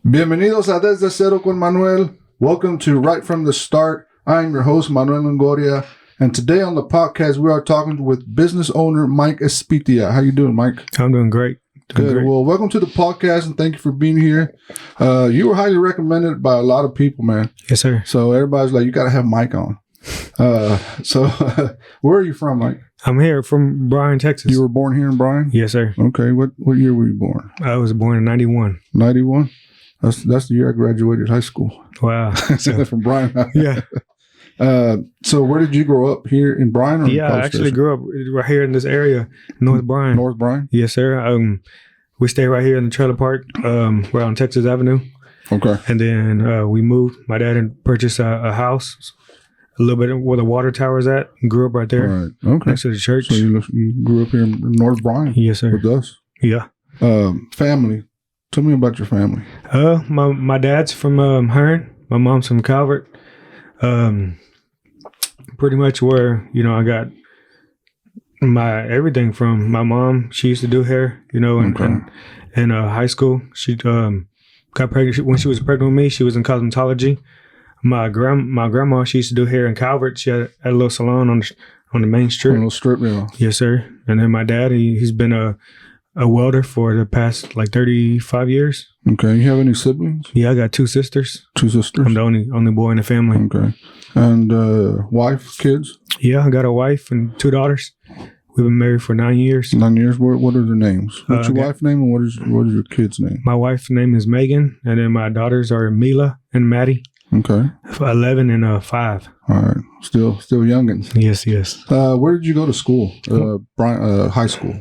Bienvenidos a Desde Cero Con Manuel. Welcome to Right From the Start. I'm your host, Manuel Longoria. And today on the podcast, we are talking with business owner Mike Espitia. How you doing, Mike? I'm doing great. Good. Well, welcome to the podcast, and thank you for being here. You were highly recommended by a lot of people, man. Yes, sir. So everybody's like, you got to have Mike on. Where are you from, Mike? I'm here from Bryan, Texas. You were born here in Bryan? Yes, sir. Okay. What year were you born? I was born in 91. 91? That's the year I graduated high school. Wow. From Bryan. Yeah. So where did you grow up? Here in Bryan? Or I actually grew up right here in this area, North Bryan. North Bryan? Yes, sir. We stay right here in the trailer park, right on Texas Avenue. Okay. And then we moved. My dad had purchased a house a little bit where the water tower is at. Grew up right there. Right. Okay. Next to the church. So you grew up here in North Bryan? Yes, sir. With us? Yeah. Family. Tell me about your family. My dad's from Hearn. My mom's from Calvert. Pretty much where, I got my everything from. My mom, she used to do hair, in high school. She got pregnant. When she was pregnant with me, she was in cosmetology. My grandma, she used to do hair in Calvert. She had a little salon on the main strip. A little strip, yeah. Yes, sir. And then my dad, he's been a welder for the past 35 years. Okay. You have any siblings? Yeah, I got two sisters. Two sisters? I'm the only boy in the family. Okay. And wife, kids? Yeah, I got a wife and two daughters. We've been married for 9 years. 9 years? What are their names? What's your wife's name and what is your kid's name? My wife's name is Megan, and then my daughters are Mila and Maddie. Okay. 11 and 5. All right. Still youngins. Yes. Where did you go to school? Bryan High School.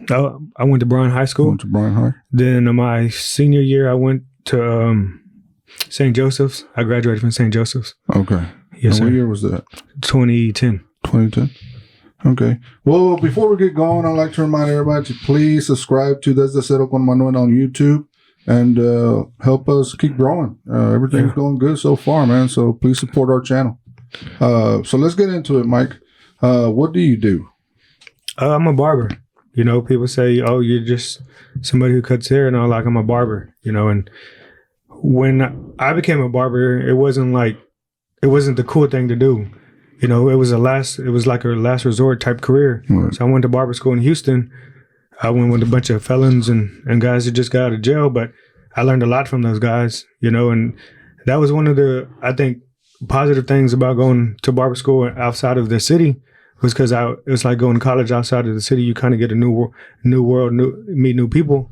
I went to Bryan High School. Went to Bryan High. Then my senior year, I went to St. Joseph's. I graduated from St. Joseph's. Okay. Yes, sir. What year was that? 2010. 2010. Okay. Well, before we get going, I'd like to remind everybody to please subscribe to Desde Cero Con Manuel on YouTube and help us keep growing. Everything's going good so far, man. So please support our channel. So let's get into it, Mike. What do you do? I'm a barber. People say, "Oh, you're just somebody who cuts hair," and I'm a barber. And when I became a barber, it wasn't the cool thing to do. It was like a last resort type career. Right. So I went to barber school in Houston. I went with a bunch of felons and guys who just got out of jail, but I learned a lot from those guys, and that was one of the, I think, positive things about going to barber school outside of the city was because it was like going to college outside of the city. You kind of get a new world, meet new people.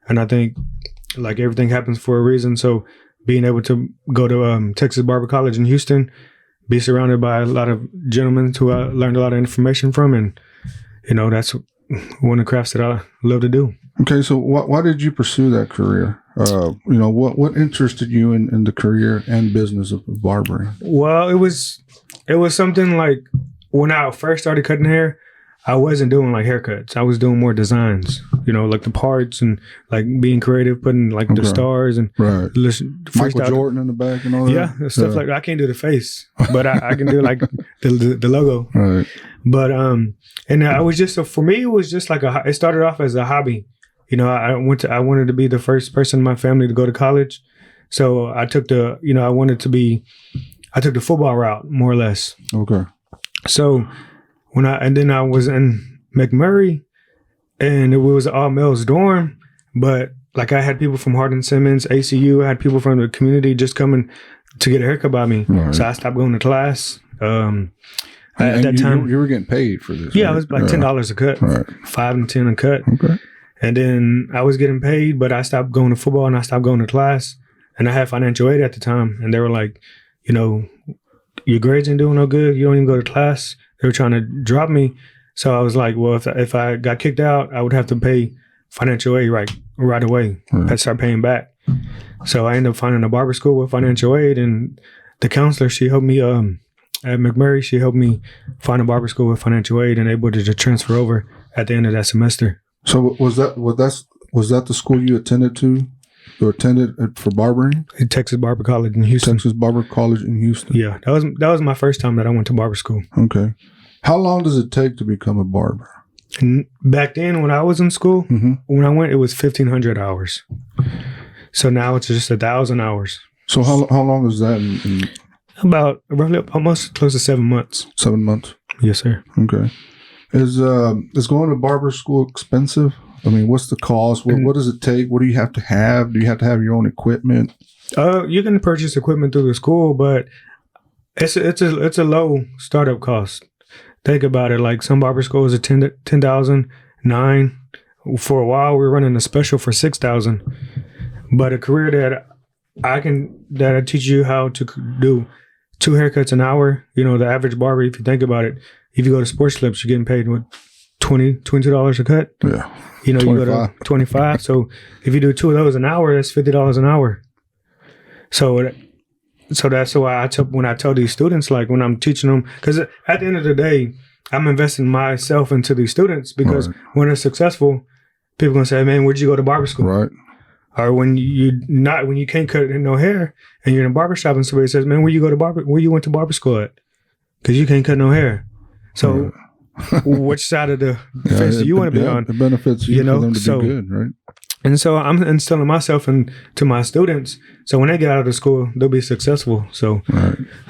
And I think everything happens for a reason. So being able to go to Texas Barber College in Houston, be surrounded by a lot of gentlemen who I learned a lot of information from. And, that's one of the crafts that I love to do. Okay. So why did you pursue that career? What interested you in the career and business of barbering? Well, it was something like when I first started cutting hair, I wasn't doing haircuts. I was doing more designs, like the parts and being creative, putting the stars and Michael Jordan in the back and all that. Yeah, stuff like that. I can't do the face, but I can do the logo. Right. But and I was just for me, it was just it started off as a hobby. I wanted to be the first person in my family to go to college, so I took the football route more or less. Okay. So then I was in McMurray, and it was an all males dorm, but I had people from Hardin Simmons, ACU. I had people from the community just coming to get a haircut by me. Right. So I stopped going to class. At that time, you were getting paid for this. Yeah, right? It was $10 a cut, right. 5 and 10 a cut. Okay. And then I was getting paid, but I stopped going to football and I stopped going to class. And I had financial aid at the time, and they were like, your grades ain't doing no good. You don't even go to class. They were trying to drop me. So I was like, well, if I got kicked out, I would have to pay financial aid right away. Right. I'd start paying back. So I ended up finding a barber school with financial aid, and the counselor, she helped me at McMurray. She helped me find a barber school with financial aid and able to just transfer over at the end of that semester. So was that the school you attended for barbering? Texas Barber College in Houston. Texas Barber College in Houston. Yeah, that was my first time that I went to barber school. Okay. How long does it take to become a barber? Back then, when I was in school, when I went, it was 1,500 hours. So now it's just 1,000 hours. So how long is that? About roughly almost close to 7 months. 7 months. Yes, sir. Okay. Is going to barber school expensive? I mean, what's the cost? What does it take? What do you have to have? Do you have to have your own equipment? You can purchase equipment through the school, but it's a low startup cost. Think about it. Like some barber schools are 10,000, 9. For a while, we were running a special for 6,000. But a career that I teach you how to do 2 haircuts an hour. You know, the average barber, if you think about it, if you go to Sports Clips, you're getting paid what, $22 a cut. Yeah. You know, 25. You go to 25. So if you do 2 of those an hour, that's $50 an hour. So that's why when I tell these students, like when I'm teaching them, because at the end of the day, I'm investing myself into these students because when they're successful, people gonna say, "Man, where'd you go to barber school?" Right. Or when you can't cut no hair and you're in a barber shop and somebody says, "Man, where you went to barber school at?" Because you can't cut no hair. So which side of the fence do you want to be on? It benefits you for them to be good, right? And so I'm instilling myself into my students. So when they get out of school, they'll be successful. So,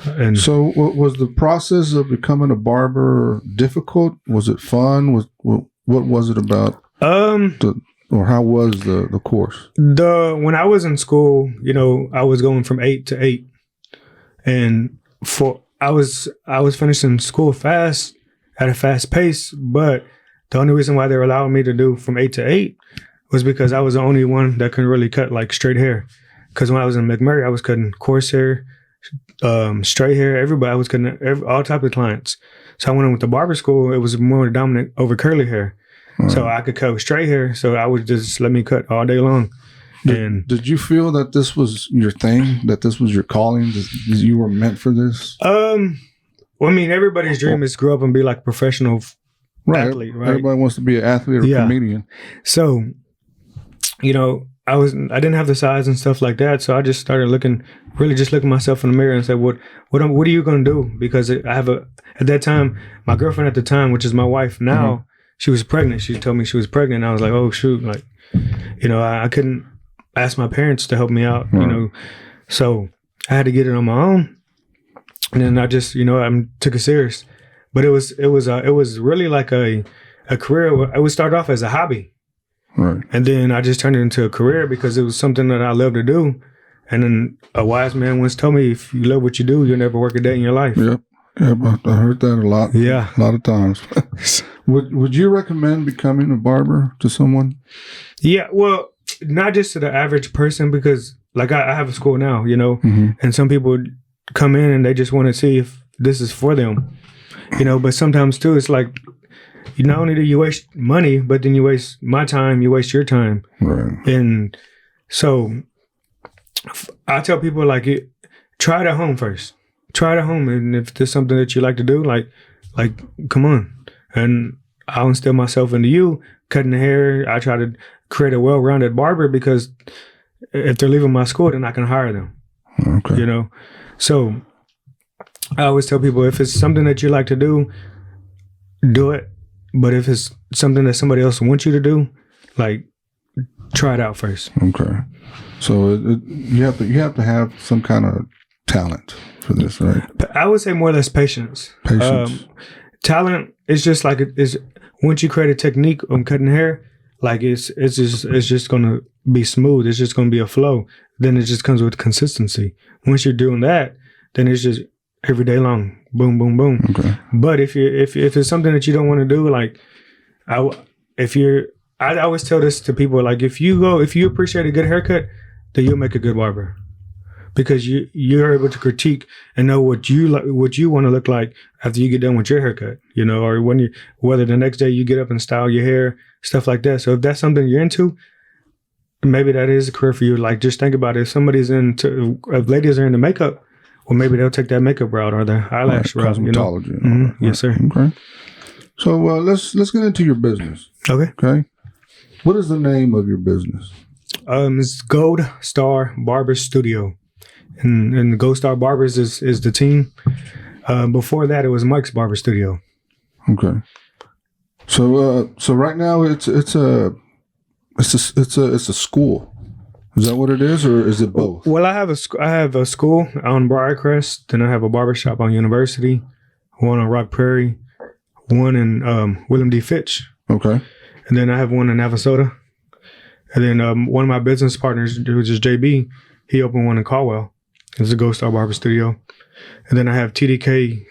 and so was the process of becoming a barber difficult? Was it fun? What was it about? Or how was the course? When I was in school, you know, I was going from 8 to 8, and I was finishing school fast at a fast pace. But the only reason why they were allowing me to do from 8 to 8 was because I was the only one that could really cut like straight hair. Because when I was in McMurray, I was cutting coarse hair, straight hair. Everybody, I was cutting all types of clients. So I went in with the barber school. It was more dominant over curly hair. So I could cut straight hair. So I would just let me cut all day long. Did you feel that this was your thing? That this was your calling? That you were meant for this? Well, I mean, everybody's dream is to grow up and be like a professional athlete, right? Everybody wants to be an athlete or a comedian. So, you know, I didn't have the size and stuff like that. So I just started looking myself in the mirror and said, what are you going to do? Because at that time, my girlfriend at the time, which is my wife now, she was pregnant. She told me she was pregnant. And I was like, oh shoot. Like, you know, I couldn't ask my parents to help me out, you know, so I had to get it on my own. And then I just, you know, I took it serious, but it was really like a career. It would start off as a hobby. Right. And then I just turned it into a career because it was something that I love to do. And then a wise man once told me, if you love what you do, you'll never work a day in your life. Yep. Yeah, I heard that a lot. Yeah. A lot of times. Would you recommend becoming a barber to someone? Yeah. Well, not just to the average person, because like I have a school now, you know, and some people come in and they just want to see if this is for them, you know, but sometimes too, it's like, you not only do you waste money, but then you waste my time, you waste your time. Right. And so I tell people, like, try it at home first. Try it at home. And if there's something that you like to do, like, come on. And I'll instill myself into you, cutting the hair. I try to create a well-rounded barber because if they're leaving my school, then I can hire them. Okay. You know? So I always tell people, if it's something that you like to do it. But if it's something that somebody else wants you to do, like, try it out first. Okay. So you have to have some kind of talent for this, right? I would say more or less patience. Talent is just like once you create a technique on cutting hair, like it's just gonna be smooth. It's just gonna be a flow. Then it just comes with consistency. Once you're doing that, then it's just every day long, boom, boom, boom. Okay. But if it's something that you don't want to do, like I always tell this to people, like if you appreciate a good haircut, then you'll make a good barber, because you're able to critique and know what you want to look like after you get done with your haircut, you know, or whether the next day you get up and style your hair, stuff like that. So if that's something you're into, maybe that is a career for you. Like, just think about it. If if ladies are into makeup, well, maybe they'll take that makeup route or the eyelash route. Cosmetology. You know? Right. Yes, sir. Okay. So let's get into your business. Okay. Okay. What is the name of your business? It's Goldstar Barber Studio, and Goldstar Barbers is the team. Before that, it was Mike's Barber Studio. Okay. So right now it's a school. Is that what it is, or is it both? Well, I have a school on Briarcrest, then I have a barbershop on University, one on Rock Prairie, one in William D. Fitch. Okay. And then I have one in Navasota. And then one of my business partners, which is JB, he opened one in Caldwell. It's a Goldstar Barber Studio. And then I have TDK,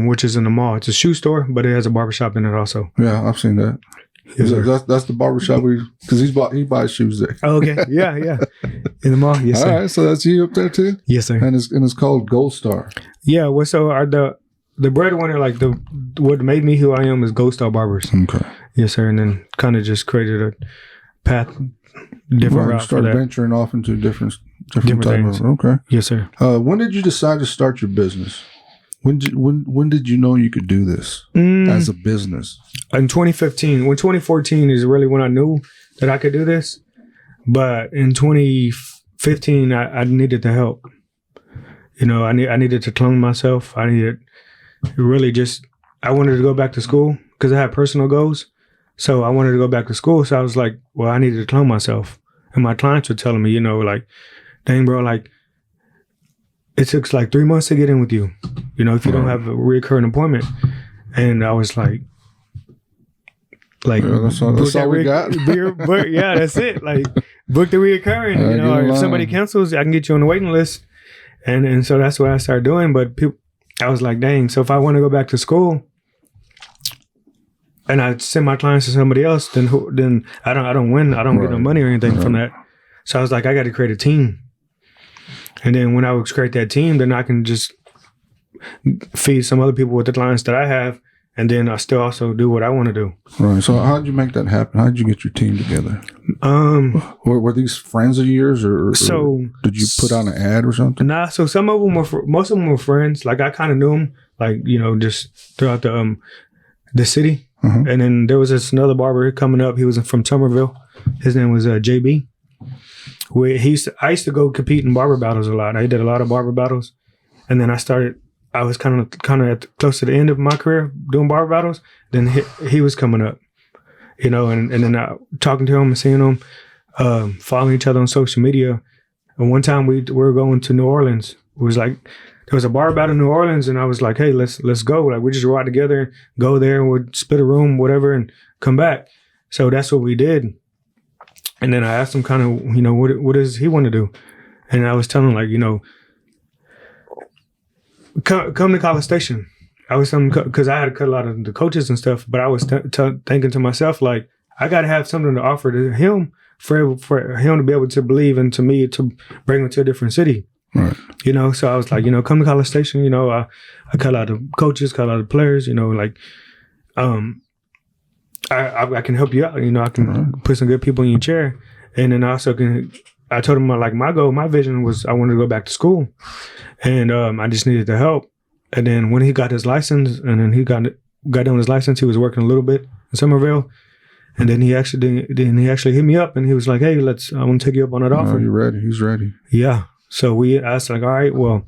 which is in the mall. It's a shoe store, but it has a barbershop in it also. Yeah, I've seen that. Yes, that's the barbershop because he buys shoes there. Oh, okay. Yeah. In the mall. Yes, sir. All right, so that's you up there too? Yes, sir. And it's called Goldstar. Yeah, well, so the breadwinner, like what made me who I am is Goldstar Barbers. Okay. Yes, sir. And then kind of just created a path, different route. Start venturing off into different type things. of. Okay. Yes, sir. When did you decide to start your business? When did you know you could do this as a business? In 2015. When 2014 is really when I knew that I could do this. But in 2015, I needed the help. You know, I needed to clone myself. I needed really I wanted to go back to school because I had personal goals. So I wanted to go back to school. So I was like, well, I needed to clone myself. And my clients were telling me, you know, like, dang, bro, like, it took like 3 months to get in with you, you know, if you don't have a recurring appointment. And I was like, yeah, that's all we got. Yeah, that's it. Like, book the reoccurring, you know, or if somebody cancels, I can get you on the waiting list. And so that's what I started doing. But I was like, dang, so if I want to go back to school and I send my clients to somebody else, then I don't win. I don't get no money or anything from that. So I was like, I got to create a team. And then when I would create that team, then I can just feed some other people with the clients that I have. And then I still also do what I want to do. Right. So how did you make that happen? How did you get your team together? Were these friends of yours or did you put on an ad or something? Nah. So some of them most of them were friends. Like I kind of knew them, like, you know, just throughout the city. Uh-huh. And then there was another barber coming up. He was from Somerville. His name was JB. I used to go compete in barber battles a lot. I did a lot of barber battles. And then I was kind of close to the end of my career doing barber battles. Then he was coming up, you know, and then talking to him and seeing him, following each other on social media. And one time we were going to New Orleans. It was like, there was a barber battle in New Orleans, and I was like, hey, let's go. Like, we just ride together, go there, and we'd split a room, whatever, and come back. So that's what we did. And then I asked him kind of, you know, what does he want to do? And I was telling him, like, you know, come to College Station. I was telling him, because I had to cut a lot of the coaches and stuff, but I was thinking to myself, like, I got to have something to offer to him for him to be able to believe, and to me to bring him to a different city. Right. You know, so I was like, you know, come to College Station. You know, I cut a lot of coaches, cut a lot of players. You know, like, I can help you out. You know, I can put some good people in your chair, and then I also can. I told him my goal, my vision was I wanted to go back to school, and I just needed the help. And then when he got his license, and then he got done his license, he was working a little bit in Somerville, and then he actually hit me up, and he was like, hey, I want to take you up on that offer. You're ready. He's ready. Yeah. So I was like, all right, well,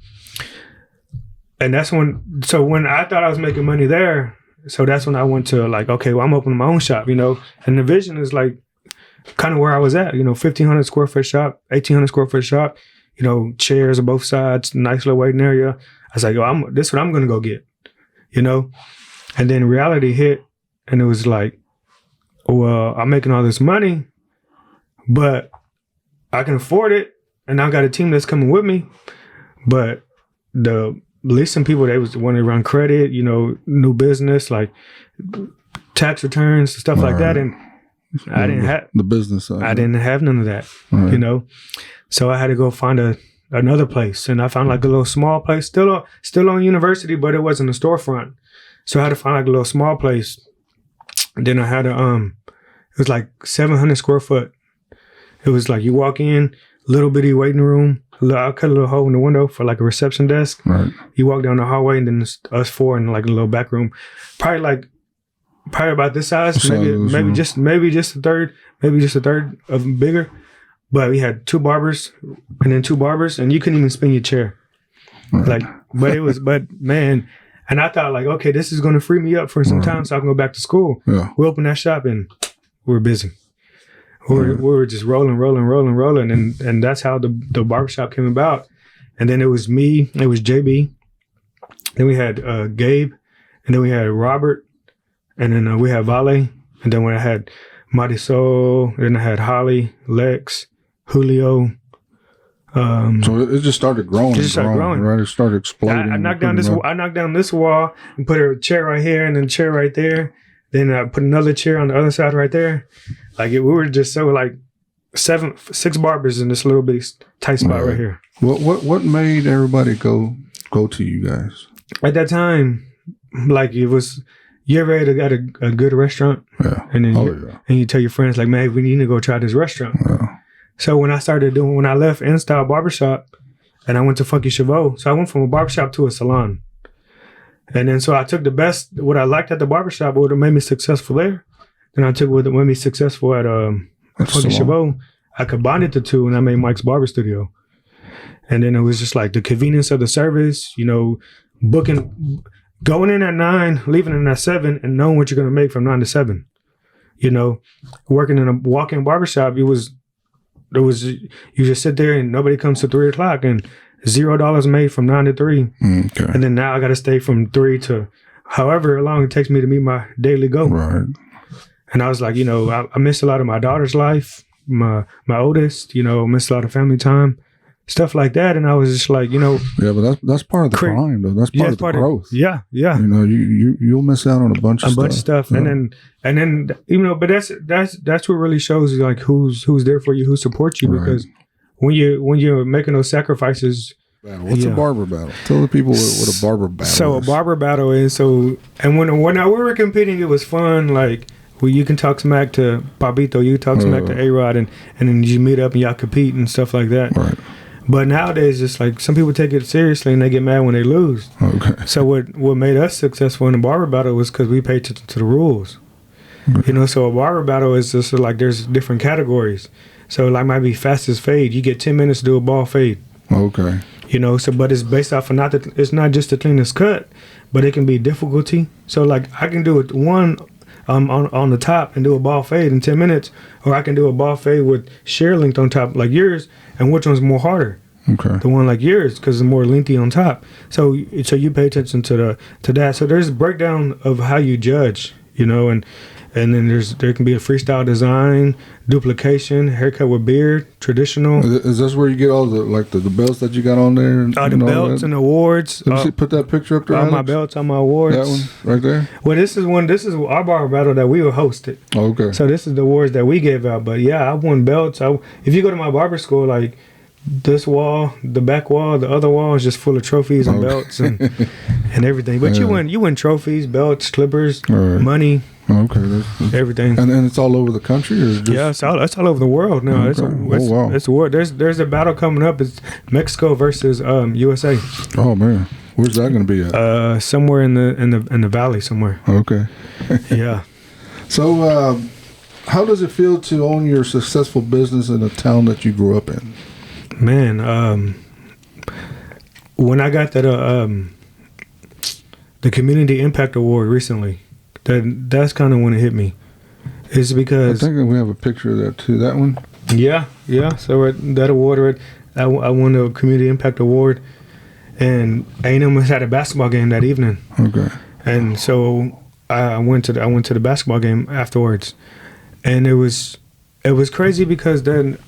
and that's when I thought I was making money there, so that's when I went to like, okay, well, I'm opening my own shop, you know, and the vision is like kind of where I was at, you know, 1,500 square foot shop, 1,800 square foot shop, you know, chairs on both sides, nice little waiting area. I was like, this is what I'm going to go get, you know, and then reality hit, and it was like, well, I'm making all this money, but I can afford it. And I got a team that's coming with me, but the leasing people, they wanted to run credit, you know, new business, like tax returns, stuff like that. And I didn't have the business side. I didn't have none of that, you know. So I had to go find another place, and I found like a little small place, still on University, but it wasn't a storefront. So I had to find like a little small place. And then I had it was like 700 square foot. It was like you walk in. Little bitty waiting room. I cut a little hole in the window for like a reception desk. Right. You walk down the hallway, and then it's us four in like a little back room. Probably about this size. Maybe just a third of bigger. But we had two barbers, and you couldn't even spin your chair. Right. But man, and I thought like, okay, this is going to free me up for some time, so I can go back to school. Yeah. We opened that shop, and we're busy. We were just rolling, and that's how the barbershop came about. And then it was me, it was JB, then we had Gabe, and then we had Robert, and then we had Vale, and then when I had Marisol, then I had Holly, Lex, Julio. So it just started growing. Right? It started exploding. I knocked down this wall and put a chair right here and then a chair right there. Then I put another chair on the other side right there. Like we were just so like 6 barbers in this little bit tight spot right here. What made everybody go to you guys? At that time, like it was, you ever got a good restaurant? Yeah. And then and you tell your friends like, man, we need to go try this restaurant. Yeah. So when I left InStyle Barbershop and I went to Funky Chevaux, so I went from a barbershop to a salon. And then so I took the best, what I liked at the barbershop, what made me successful there. Then I took what made me successful at Funky Chevaux. I combined the two and I made Mike's Barber Studio. And then it was just like the convenience of the service, you know, booking, going in at 9, leaving in at 7, and knowing what you're going to make from 9 to 7. You know, working in a walk-in barbershop, you just sit there and nobody comes to 3 o'clock and $0 made from 9 to 3. Okay. And then now I got to stay from 3 to however long it takes me to meet my daily goal. Right. And I was like, you know, I missed a lot of my daughter's life, my oldest, you know, missed a lot of family time, stuff like that. And I was just like, you know. Yeah, but that's part of the grind, though. That's part of the growth. Yeah. You know, you'll miss out on a bunch of stuff. Yeah. And then, you know, but that's what really shows you like who's there for you, who supports you. Right. Because when you're making those sacrifices. What's a barber battle? Tell the people what a barber battle is. So a barber battle is and when we were competing, it was fun. Like, well, you can talk smack to Papito, you talk smack to A-Rod, and then you meet up and y'all compete and stuff like that. Right. But nowadays, it's like some people take it seriously and they get mad when they lose. Okay. So what made us successful in the barber battle was because we paid attention to the rules. Okay. You know, so a barber battle is just like there's different categories. So like might be fastest fade. You get 10 minutes to do a ball fade. Okay. You know, so but it's based off of it's not just the cleanest cut, but it can be difficulty. So like I can do it on the top and do a ball fade in 10 minutes, or I can do a ball fade with shear length on top like yours, and which one's more harder? Okay. The one like yours, because it's more lengthy on top. So you pay attention to that. So there's a breakdown of how you judge, you know, and then there can be a freestyle design, duplication, haircut with beard, traditional. Is this where you get all the belts that you got on there? And, the belts and awards. Let me put that picture up there. All my belts, all my awards. That one right there. Well, this is our barber battle that we were hosted. Okay. So this is the awards that we gave out. But yeah, I won belts. If you go to my barber school, like this wall, the back wall, the other wall is just full of trophies and belts and everything. But you win trophies, belts, clippers, money. Okay, everything, and then it's all over the country, or just... Yeah, it's all over the world now. Okay. It's the world. There's a battle coming up. It's Mexico versus USA. Oh man, where's that going to be at? Somewhere in the valley somewhere. Okay. Yeah. So, how does it feel to own your successful business in a town that you grew up in? Man, when I got that the Community Impact Award recently. That's kind of when it hit me. It's because I think we have a picture of that too. That one. Yeah. So that award, I won the Community Impact Award, and A&M had a basketball game that evening. Okay. And so I went to the basketball game afterwards, and it was crazy because then,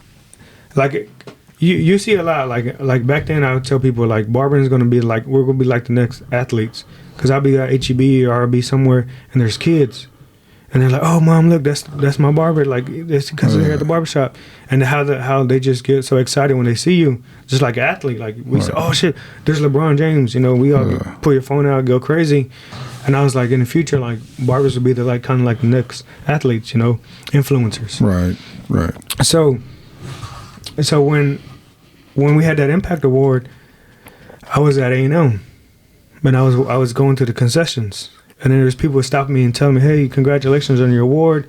like, you see a lot like back then. I would tell people like barbering is going to be like we're going to be like the next athletes. Because I'll be at HEB or I'll be somewhere and there's kids. And they're like, oh, Mom, look, that's my barber. Like, it's because they're here at the barbershop. And how they just get so excited when they see you, just like an athlete. Like, we say, oh, shit, there's LeBron James. You know, we all pull your phone out, go crazy. And I was like, in the future, like, barbers will be the kind of like the next athletes, you know, influencers. Right. So when we had that Impact Award, I was at A&M. But I was going to the concessions, and then there's people stopping me and telling me, "Hey, congratulations on your award."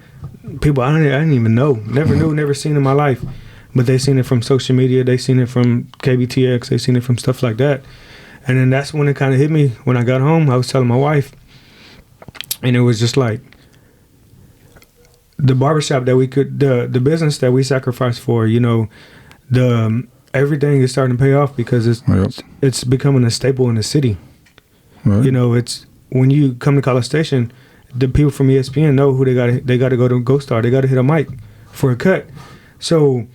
People I didn't even know, never seen in my life, but they seen it from social media, they seen it from KBTX, they seen it from stuff like that, and then that's when it kind of hit me. When I got home, I was telling my wife, and it was just like, the barbershop that we could, the business that we sacrificed for, the everything is starting to pay off because it's becoming a staple in the city. Right. It's when you come to College Station, the people from ESPN know who they got to go to Goldstar. They got to hit a mic for a cut. So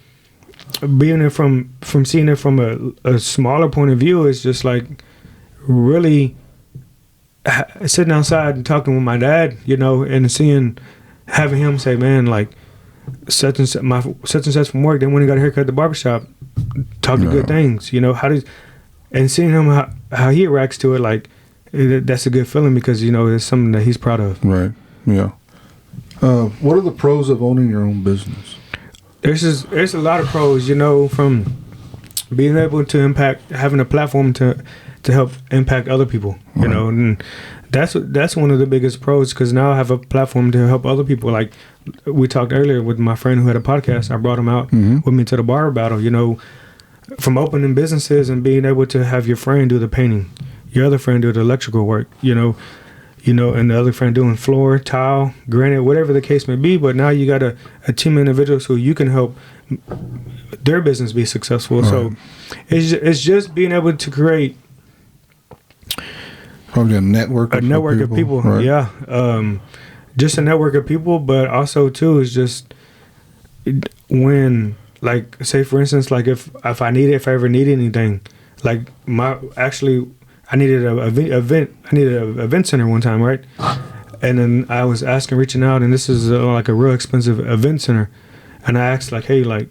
being there from seeing it from a smaller point of view is just like really sitting outside and talking with my dad, and having him say, man, like such and such from work, then when he got a haircut at the barbershop, talking good things, and seeing him how he reacts to it, like that's a good feeling because it's something that he's proud of. Right. Yeah. What are the pros of owning your own business? There's a lot of pros, from being able to impact, having a platform to help impact other people, and that's one of the biggest pros because now I have a platform to help other people. Like we talked earlier with my friend who had a podcast, I brought him out with me to the barber battle, from opening businesses and being able to have your friend do the painting, your other friend do the electrical work, and the other friend doing floor, tile, granite, whatever the case may be. But now you got a team of individuals who you can help their business be successful. Right. So it's just being able to create probably a network of people. Right. Yeah. Just a network of people, but also too is just when, like, say for instance, like if I ever need anything, like I needed an event center one time, right? And then I was reaching out, and this is like a real expensive event center, and I asked like, hey, like,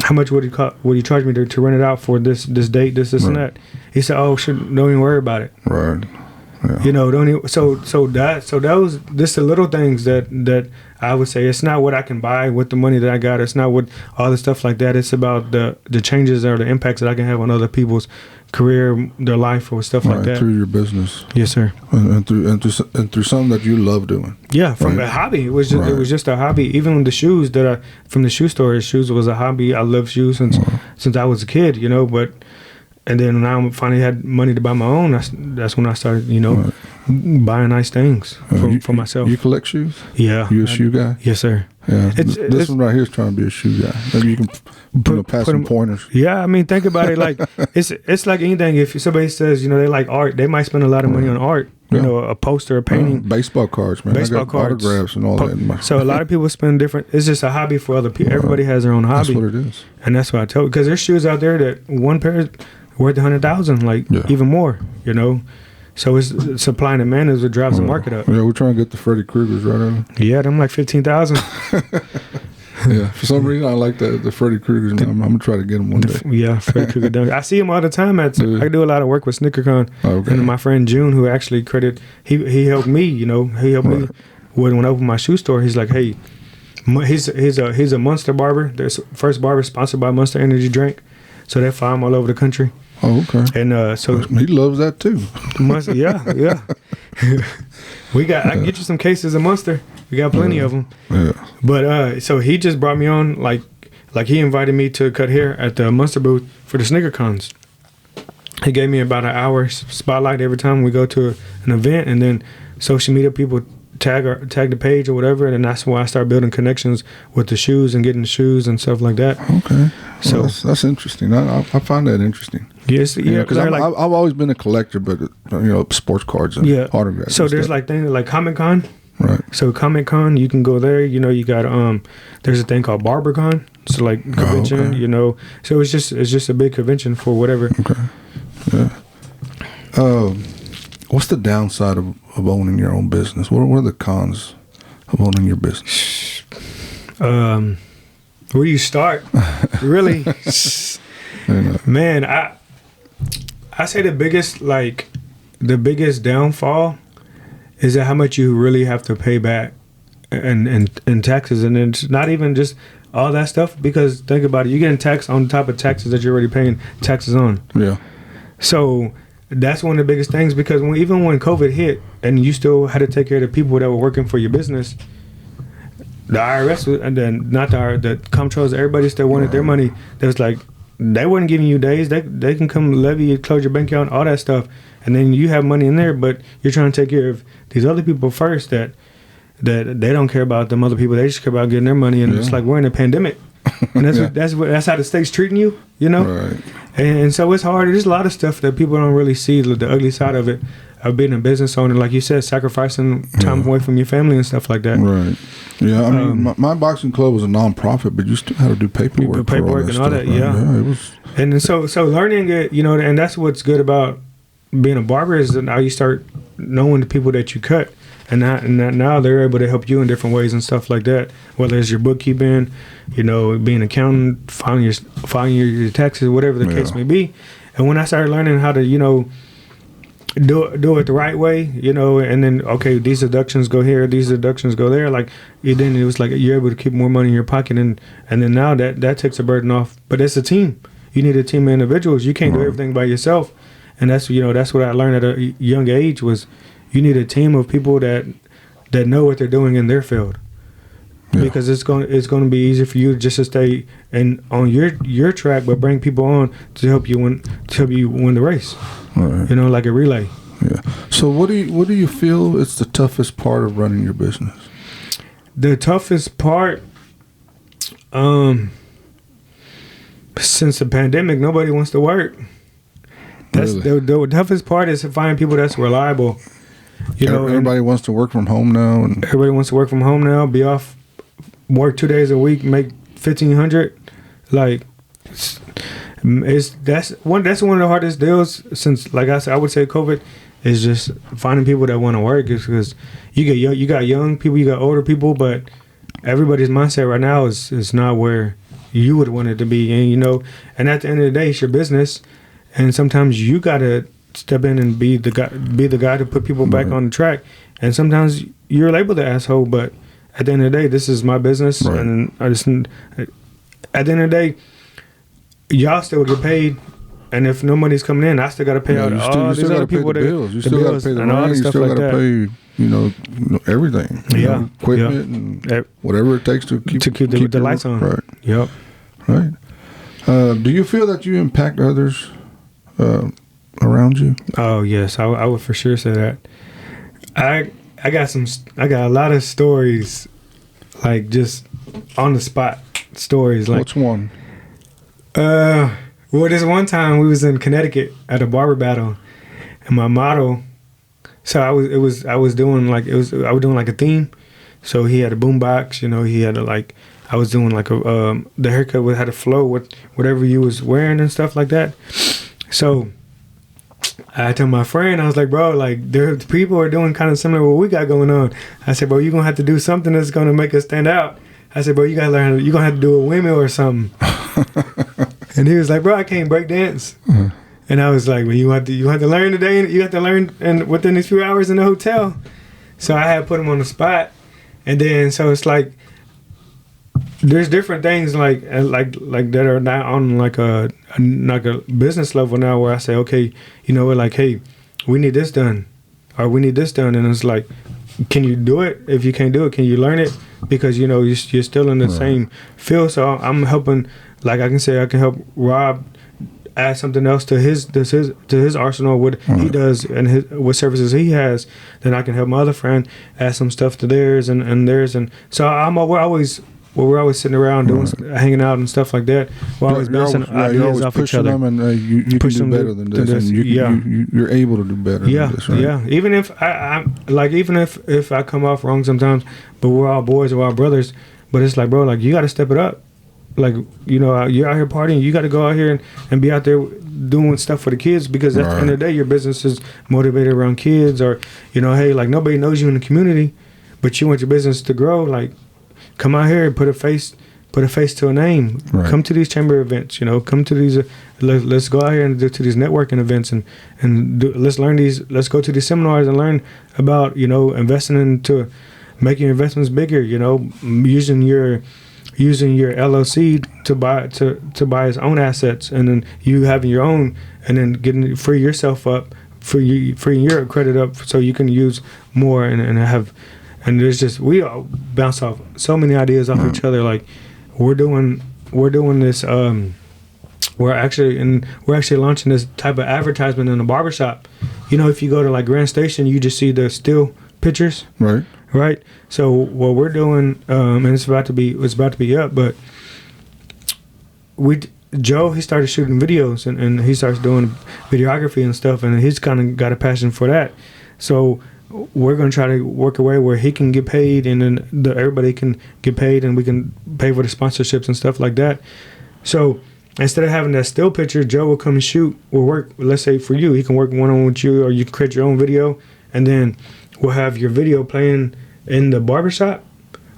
how much would you charge me to rent it out for this date, this right. and that? He said, oh, don't even worry about it. Right. Yeah. Don't even, so that was just the little things that I would say. It's not what I can buy with the money that I got. It's not what all the stuff like that. It's about the changes or the impacts that I can have on other people's career, their life, or stuff like that through your business. Yes, sir. And through something that you love doing. Yeah, from a hobby. It was just a hobby. Even with the shoes from the shoe store, shoes was a hobby. I love shoes since I was a kid, But and then when I finally had money to buy my own, that's when I started, buying nice things for myself. You collect shoes? Yeah. You a shoe guy? Yes, sir. Yeah. This one right here is trying to be a shoe guy. Maybe you can pass some pointers. Yeah, I mean, think about it. Like it's like anything. If somebody says, they like art, they might spend a lot of money on art. A poster, a painting, baseball cards, man. Baseball cards, autographs, and all that. So a lot of people spend different. It's just a hobby for other people. Everybody has their own hobby. That's what it is. And that's what I tell. Because there's shoes out there that one pair is worth $100,000, even more. So it's supply and demand is what drives the market up. Yeah, we're trying to get the Freddy Kruegers right. Yeah, them like 15,000. Yeah, for some reason I like the Freddy Kruegers. I'm gonna try to get them one day. Yeah, Freddy Krueger. I see him all the time. I do a lot of work with SneakerCon, and my friend June, who actually he helped me. He helped me when I opened my shoe store. He's like, hey, he's a Monster barber. There's first barber sponsored by Monster Energy drink, so they fly him all over the country. Oh, okay. And so he loves that too. Monster, yeah. I can get you some cases of Monster. We got plenty of them. Yeah. But so he just brought me on, like he invited me to cut hair at the Monster booth for the SneakerCons. He gave me about an hour spotlight every time we go to an event, and then social media people tag the page or whatever, and that's why I start building connections with the shoes and getting the shoes and stuff like that. Okay. So that's interesting. I find that interesting. Yes, yeah. Because I've always been a collector, but sports cards and autographs. So there's like things like Comic Con. Right. So Comic Con, you can go there. You got there's a thing called BarberCon. So like convention. So it's just a big convention for whatever. Okay. Yeah. What's the downside of owning your own business? What are the cons of owning your business? Where do you start? Really? Man, I say the biggest downfall is that how much you really have to pay back in taxes, and it's not even just all that stuff, because think about it, you're getting taxed on top of taxes that you're already paying taxes on. Yeah. So that's one of the biggest things, because even when COVID hit and you still had to take care of the people that were working for your business, the IRS and then not the comptrollers, everybody still wanted their money. They was like, they weren't giving you days. They can come levy you, close your bank account, all that stuff, and then you have money in there, but you're trying to take care of these other people first that that they don't care about them other people. They just care about getting their money. And it's like we're in a pandemic. And that's how the state's treating you, you know? Right. And so it's hard. There's a lot of stuff that people don't really see, the ugly side of it, of being a business owner. Like you said, sacrificing time away from your family and stuff like that. Right. Yeah, I mean, my boxing club was a non-profit, but you still had to do paperwork. Paperwork and all that, right? yeah. It was. And so learning it, you know, and that's what's good about being a barber is that now you start knowing the people that you cut. And now they're able to help you in different ways and stuff like that. Whether it's your bookkeeping, you know, being an accountant, filing your taxes, whatever the case may be. And when I started learning how to, you know, do it the right way, you know, and then okay, these deductions go here, these deductions go there. Like then it was like you're able to keep more money in your pocket, and then now that takes a burden off. But it's a team. You need a team of individuals. You can't do everything by yourself. And that's what I learned at a young age was. You need a team of people that know what they're doing in their field, because it's going to be easier for you just to stay on your track, but bring people on to help you win the race. Right. You know, like a relay. Yeah. So what do you feel is the toughest part of running your business? The toughest part, since the pandemic, nobody wants to work. That's really? the toughest part is to find people that's reliable. You know, everybody wants to work from home now, and everybody wants to work from home now. Be off work 2 days a week, make $1,500. Like, that's one of the hardest deals since, like I said, I would say COVID is just finding people that want to work. Because you got young people, you got older people, but everybody's mindset right now is not where you would want it to be. And you know, and at the end of the day, it's your business, and sometimes you gotta step in and be the guy to put people back on the track. And sometimes you're labeled the asshole, but at the end of the day, this is my business, and at the end of the day, y'all still get paid. And if no money's coming in, I still got to pay out all these other people. You still got to pay the rent. You still got to pay, you know, everything. You know, equipment and whatever it takes to keep the lights on. Right. Yep. Right. Do you feel that you impact others around you? Oh yes, I would for sure say that. I got a lot of stories, like just on the spot stories. Like what's one? Well, this one time we was in Connecticut at a barber battle, and my model. So I was doing like a theme. So he had a boombox, you know. He had I was doing like the haircut had a flow with whatever you was wearing and stuff like that. So I told my friend, I was like, bro, like there people are doing kind of similar to what we got going on. I said, bro, you're gonna have to do something that's gonna make us stand out. I said, bro, you gotta learn. You're gonna have to do a windmill or something. And he was like, bro, I can't break dance. Mm-hmm. And I was like, well, you have to learn today. You have to learn within these few hours in the hotel. So I had put him on the spot, and then so it's like there's different things like that are not on like a business level now where I say, okay, you know, we're like, hey, we need this done, or we need this done, and it's like, can you do it? If you can't do it, can you learn it? Because you know you're still in the same field. So I'm helping. Like I can say, I can help Rob add something else to his arsenal, what he does and what services he has. Then I can help my other friend add some stuff to theirs and theirs. And so we're always sitting around doing hanging out and stuff like that. We're always bouncing ideas off each other. Them and you can do better than this. And you're able to do better. Than this, right? Yeah. Even if if I come off wrong sometimes, but we're all boys, we're all brothers. But it's like, bro, like you got to step it up. Like, you know, you're out here partying. You got to go out here and be out there doing stuff for the kids, because at the end of the day, your business is motivated around kids, or, you know, hey, like nobody knows you in the community, but you want your business to grow. Like, come out here and put a face to a name. Right. Come to these chamber events. You know, come to these. Let's go out here and do to these networking events let's learn these. Let's go to these seminars and learn about, you know, investing into making your investments bigger. You know, using your LLC to buy its own assets, and then you having your own, and then free yourself up, freeing your credit up, so you can use more and there's just, we all bounce off so many ideas off each other. Like we're doing this. We're actually launching this type of advertisement in a barbershop. You know, if you go to like Grand Station, you just see the still pictures, right? right? So what we're doing, and it's about to be up, but Joe, he started shooting videos and he starts doing videography and stuff, and he's kind of got a passion for that. So we're going to try to work a way where he can get paid, and then everybody can get paid, and we can pay for the sponsorships and stuff like that. So instead of having that still picture, Joe will come and shoot or work. Let's say for you, he can work one-on-one with you, or you can create your own video, and then we'll have your video playing in the barbershop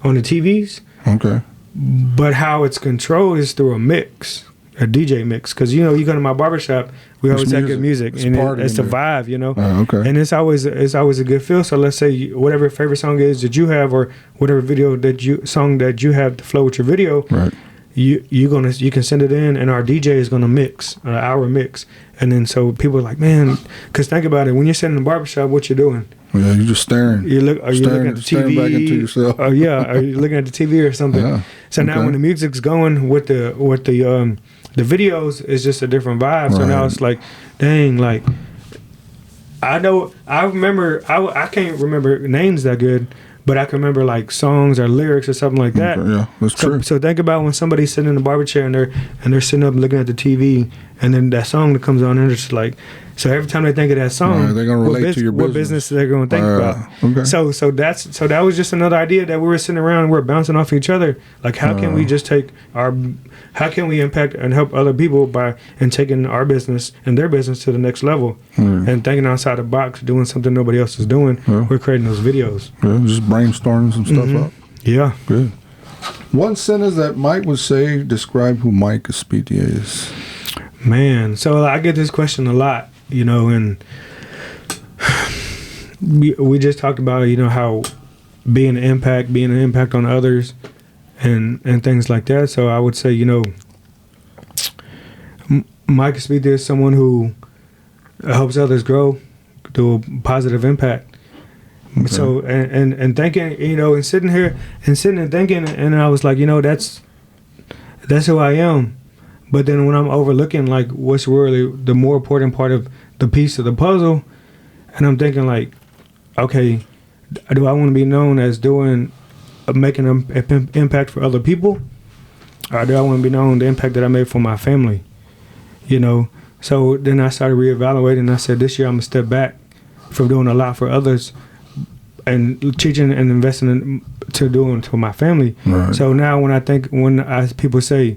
on the TVs. Okay. But how it's controlled is through a mix. A DJ mix, because you go to my barbershop, we always have good music, and it's a vibe, okay. And it's always a good feel. So let's say whatever favorite song is that you have, or whatever song that you have to flow with your video, right? You can send it in, and our DJ is gonna mix our mix, and then so people are like, man, because think about it, when you're sitting in the barbershop, what you're doing? Yeah, you're just staring. Are you looking at the TV? Back into yourself. Oh yeah, are you looking at the TV or something? Yeah. So now when the music's going with the videos, is just a different vibe. Right. So now it's like, dang, like I can't remember names that good, but I can remember like songs or lyrics or something like that. Okay, yeah, that's true. So think about when somebody's sitting in the barber chair and they're sitting up looking at the TV, and then that song that comes on, and it's like, so every time they think of that song, they're gonna relate to your business. What business they're gonna think about. Okay. So that was just another idea that we were sitting around and we're bouncing off each other. Like, how can we just how can we impact and help other people and taking our business and their business to the next level, and thinking outside the box, doing something nobody else is doing. We're creating those videos. Yeah, just brainstorming some stuff up. Yeah. Good. One sentence that Mike would say describe who Mike Espitia is. Man, so I get this question a lot, and we just talked about, how being an impact on others and things like that. So I would say, Mike Espitia is someone who helps others grow, do a positive impact. Okay. So and thinking, and sitting and thinking, and I was like, that's who I am. But then when I'm overlooking, like, what's really the more important part of the piece of the puzzle, and I'm thinking, like, okay, do I want to be known as making an impact for other people, or do I want to be known the impact that I made for my family? So then I started reevaluating. I said, this year I'm gonna step back from doing a lot for others and teaching and investing to doing to my family. Right. So now when people say,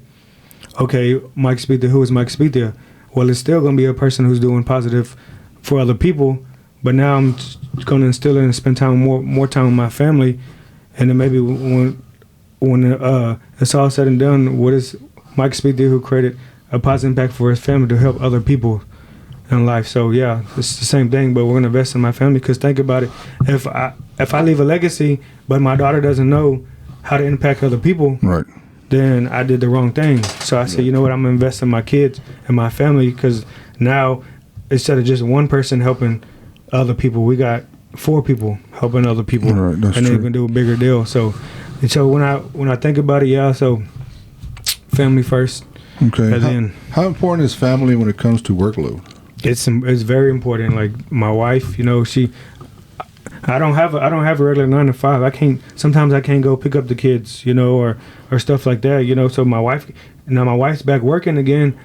okay, Mike Espitia, who is Mike Espitia? Well, it's still going to be a person who's doing positive for other people, but now I'm going to instill it and spend more time with my family, and then maybe when it's all said and done, what is Mike Espitia who created a positive impact for his family to help other people in life? So yeah, it's the same thing, but we're going to invest in my family, because think about it, if I leave a legacy, but my daughter doesn't know how to impact other people, right, then I did the wrong thing. So I said, you know what, I'm going to invest in my kids and my family, because now instead of just one person helping other people, we got 4 people helping other people, right, and then we can do a bigger deal. So when I think about it, so family first. Okay. How important is family when it comes to workload? It's very important. Like my wife, I don't have a regular 9 to 5. Sometimes I can't go pick up the kids, or stuff like that, So my wife's back working again.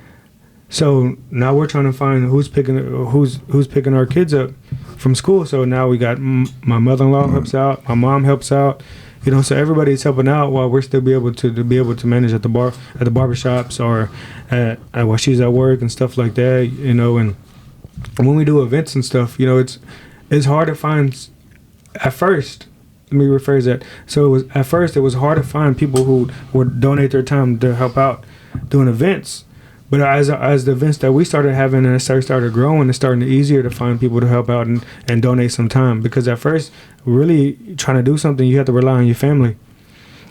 So now we're trying to find who's picking our kids up from school. So now we got my mother-in-law helps out, my mom helps out, So everybody's helping out while we're still be able to manage at the barbershops or while she's at work and stuff like that, And when we do events and stuff, it's hard to find. At first, let me rephrase that. So it was hard to find people who would donate their time to help out doing events. But as the events that we started having and started growing, it's starting easier to find people to help out and donate some time. Because at first, really trying to do something, you have to rely on your family.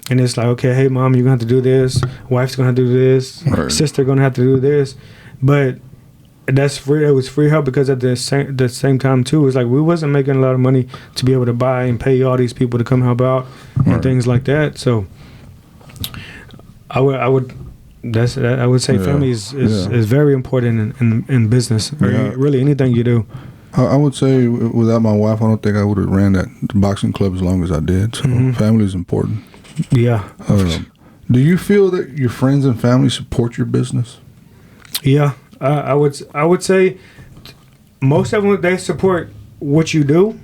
And it's like, okay, hey, mom, you're going to have to do this. Wife's going to have to do this. Right. Sister going to have to do this. But that's free. It was free help, because at the same time too, it's like we wasn't making a lot of money to be able to buy and pay all these people to come help out and things like that. So I would say family is very important in business, or really anything you do. I would say without my wife, I don't think I would have ran that boxing club as long as I did. So family is important. Yeah. Do you feel that your friends and family support your business? Yeah, I would say most of them, they support what you do,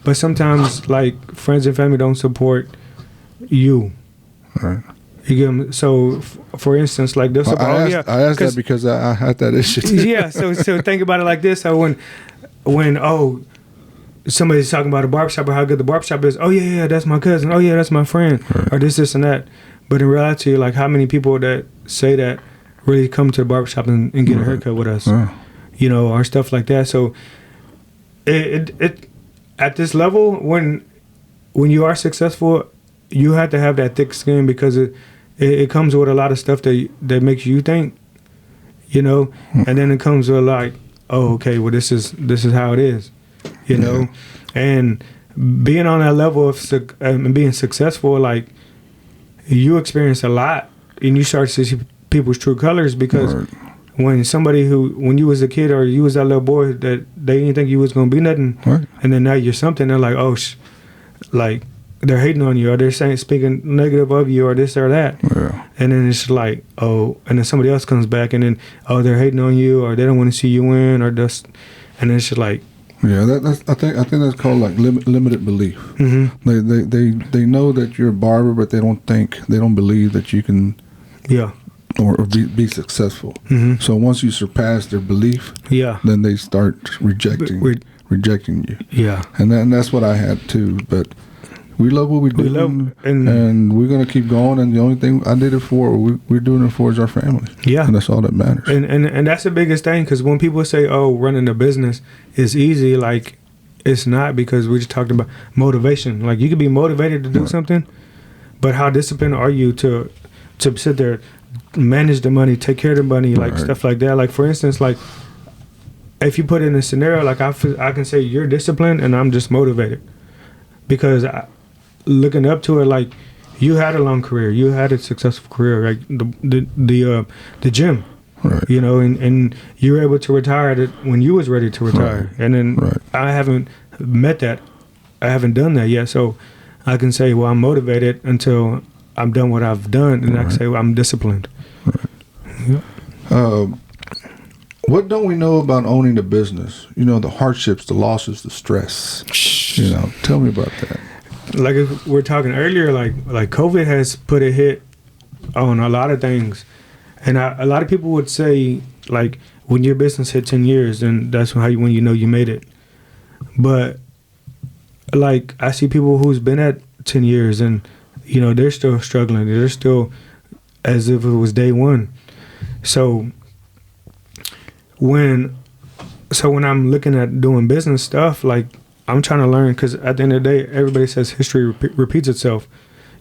but sometimes like friends and family don't support you. Right. You get them. So, for instance, like this. I asked that because I had that issue. Yeah. So think about it like this. So when somebody's talking about a barbershop or how good the barbershop is, oh yeah, that's my cousin. Oh yeah, that's my friend. Right. Or this and that. But in reality, like how many people that say that really come to the barbershop and get a haircut with us, you know, or stuff like that. So it at this level, when you are successful, you have to have that thick skin because it comes with a lot of stuff that makes you think, you know, and then it comes with like, oh, okay, well this is how it is, you know, and being on that level of being successful, like you experience a lot and you start to see people's true colors because when you was a kid or you was that little boy that they didn't think you was gonna be nothing, and then now you're something, they're like, oh, like they're hating on you or they're speaking negative of you or this or that, and then it's like, oh, and then somebody else comes back and then, oh, they're hating on you or they don't want to see you win or just, and then it's just like, that's I think that's called like limited belief. They know that you're a barber, but they don't believe that you can or be successful. So once you surpass their belief, then they start rejecting you. And that's what I had too. But we love what we do, and we're gonna keep going. And the only thing I did it for, we're doing it for, is our family. And that's all that matters. And that's the biggest thing, because when people say, "Oh, running a business is easy," like it's not, because we just talked about motivation. Like you could be motivated to do something, but how disciplined are you to sit there, manage the money, take care of the money, like stuff like that. Like for instance, like if you put it in a scenario, like I can say you're disciplined and I'm just motivated, because looking up to it, like you had a long career, you had a successful career, like the gym, you know, and you were able to retire when you was ready to retire, and then I haven't met that, I haven't done that yet, so I can say, well, I'm motivated until I'm done what I've done, and I can say, well, I'm disciplined. What don't we know about owning a business? You know, the hardships, the losses, the stress. You know, tell me about that. Like if we're talking earlier, like COVID has put a hit on a lot of things, and a lot of people would say, like, when your business hit 10 years, then that's when you know you made it. But like I see people who's been at 10 years and, you know, they're still struggling. They're still as if it was day one. So when I'm looking at doing business stuff, like I'm trying to learn, because at the end of the day, everybody says history repeats itself,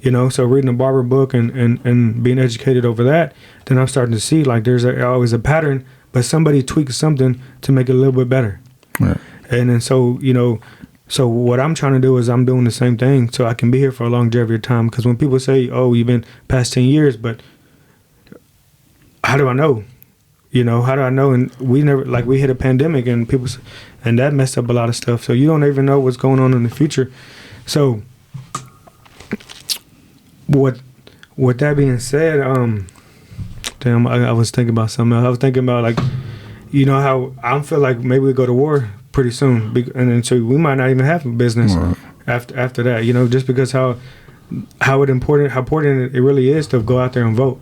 you know. So reading a barber book and being educated over that, then I'm starting to see like there's always a pattern, but somebody tweaks something to make it a little bit better. And then so, you know, so what I'm trying to do is I'm doing the same thing so I can be here for a longevity of time. Because when people say, oh, you've been past 10 years, but how do I know? You know, how do I know? And we hit a pandemic and and that messed up a lot of stuff. So you don't even know what's going on in the future. So with that being said, I was thinking about something else. I was thinking about, like, you know, how I feel like maybe we go to war pretty soon, and then so we might not even have a business after that, you know, just because how important it really is to go out there and vote.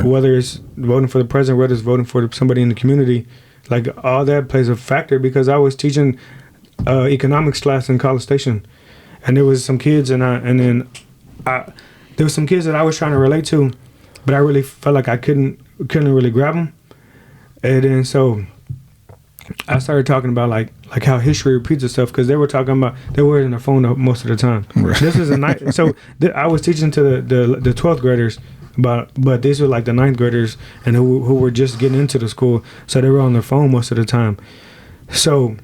Whether it's voting for the president, whether it's voting for somebody in the community, like all that plays a factor. Because I was teaching economics class in College Station, and there was some kids, there was some kids that I was trying to relate to, but I really felt like I couldn't really grab them. And then so I started talking about like how history repeats itself, because they were in their phone most of the time. This is I was teaching to the 12th graders. But these were like the 9th graders and who were just getting into the school, so they were on their phone most of the time. So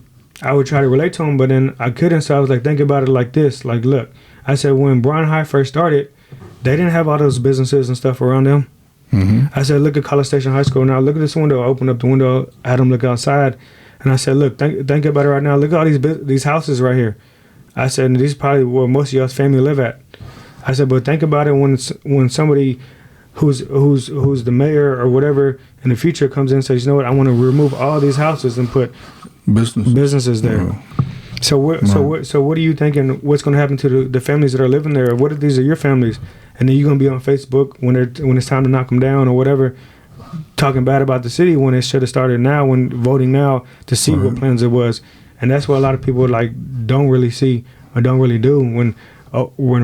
I would try to relate to them, but then I couldn't. So I was like, think about it like this. Like, look, I said, when Bryan High first started, they didn't have all those businesses and stuff around them. I said, look at College Station High School now. Look at this window. I opened up the window, I had them look outside. And I said, look, think about it right now. Look at all these houses right here. I said, and these probably where most of y'all's family live at. I said, but think about it when somebody who's the mayor or whatever in the future comes in and says, you know what, I want to remove all these houses and put businesses there. Yeah. So what are you thinking? What's going to happen to the families that are living there? What if these are your families? And then you're going to be on Facebook when it's time to knock them down or whatever, talking bad about the city when it should have started now, when voting now to see what plans it was. And that's what a lot of people like don't really see or don't really do when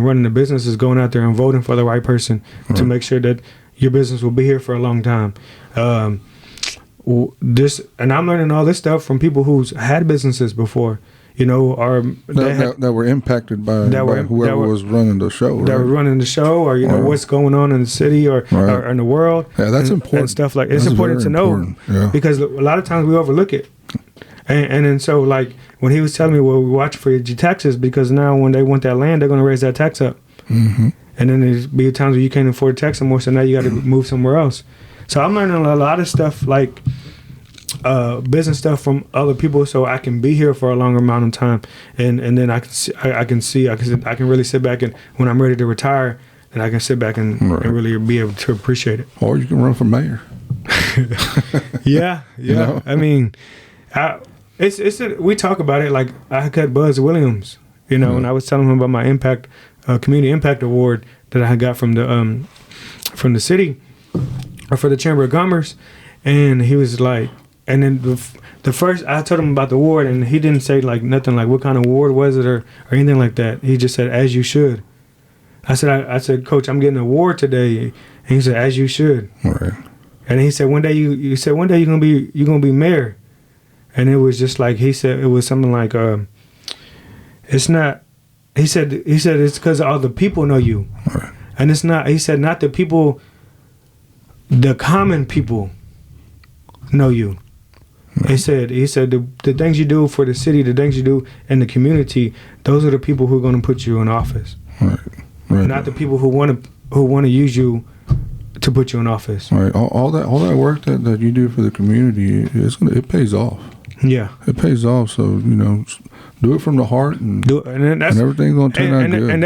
running the business is going out there and voting for the right person to make sure that your business will be here for a long time. And I'm learning all this stuff from people who's had businesses before. You know, or that were impacted by whoever was running the show. Right? That were running the show, or you know what's going on in the city or in the world. Yeah, that's important. And stuff like it's important to know because a lot of times we overlook it. And then so like when he was telling me, well, we watch for your taxes because now when they want that land, they're going to raise that tax up. Mm-hmm. And then there's be times where you can't afford to tax anymore, so now you got to move somewhere else. So I'm learning a lot of stuff like. Business stuff from other people, so I can be here for a longer amount of time, and then I can really sit back and when I'm ready to retire, then I can sit back and really be able to appreciate it. Or you can run for mayor. Yeah. You know? I mean, we talk about it like I cut Buzz Williams, you know, and I was telling him about my community impact award that I got from the city or for the Chamber of Commerce, and he was like. And then the first, I told him about the award, and he didn't say like nothing like what kind of award was it or anything like that. He just said, "As you should." I said, "Coach, I'm getting an award today," and he said, "As you should." Right. And he said, "One day you said one day you're gonna be mayor," and it was just like he said it was something like it's not. He said it's because all the people know you, right. And it's not. He said not the people, the common people know you. He said the things you do for the city, the things you do in the community, those are the people who are going to put you in office. Right. Not the people who want to use you to put you in office. Right. All that work that you do for the community, it pays off. Yeah. It pays off. So do it from the heart and everything's going to turn out good. And